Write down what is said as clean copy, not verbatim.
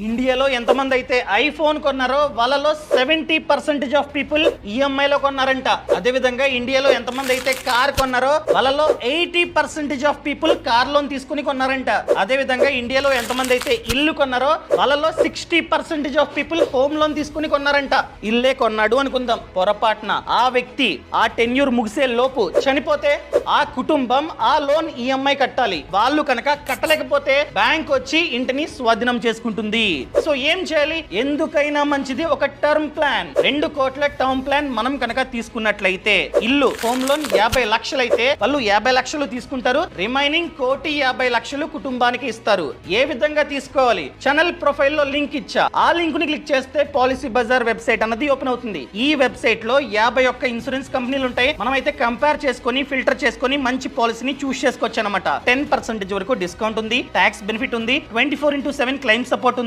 ఇండియాలో ఎంతమంది అయితే ఐఫోన్ కొన్నారో వాళ్ళలో 70% ఆఫ్ పీపుల్ ఈఎంఐలో కొన్నారంట. అదే విధంగా ఇండియాలో ఎంతమంది అయితే కార్ కొన్నారో వాళ్ళలో 80% ఆఫ్ పీపుల్ కార్ లోన్ తీసుకుని కొన్నారంట. అదే విధంగా ఇండియాలో ఎంతమంది అయితే ఇల్లు కొన్నారో వాళ్ళలో 60% ఆఫ్ పీపుల్ హోమ్ లోన్ తీసుకుని కొన్నారంట. ఇల్లే కొన్నాడు అనుకుందాం, పొరపాటున ఆ వ్యక్తి ఆ టెన్యూర్ ముగిసే లోపు చనిపోతే ఆ కుటుంబం ఆ లోన్ ఈఎంఐ కట్టాలి. వాళ్ళు కనుక కట్టలేకపోతే బ్యాంక్ వచ్చి ఇంటిని స్వాధీనం చేసుకుంటుంది. సో ఏం చేయాలి? ఎందుకైనా మంచిది ఒక టర్మ్ ప్లాన్. 2 కోట్ల టర్మ్ ప్లాన్ మనం కనుక తీసుకున్నట్లయితే ఇల్లు హోమ్ లోన్ 50 లక్షలు అయితే వాళ్ళు 50 లక్షలు తీసుకుంటారు, రిమైనింగ్ 1,50,00,000 కుటుంబానికి ఇస్తారు. ఏ విధంగా తీసుకోవాలి? ఛానల్ ప్రొఫైల్ లో లింక్ ఇచ్చా, ఆ లింక్ ని క్లిక్ చేస్తే పాలసీ బజార్ వెబ్సైట్ అన్నది ఓపెన్ అవుతుంది. ఈ వెబ్సైట్ లో 51 ఇన్సూరెన్స్ కంపెనీలు ఉంటాయి. మనం అయితే కంపేర్ చేసుకొని ఫిల్టర్ చేసుకొని మంచి పాలసీని చూస్ చేసుకోవచ్చు అనమాట. 10% వరకు డిస్కౌంట్ ఉంది, ట్యాక్స్ బెనిఫిట్ ఉంది, 24/7 క్లెయిమ్ సపోర్ట్ ఉంది.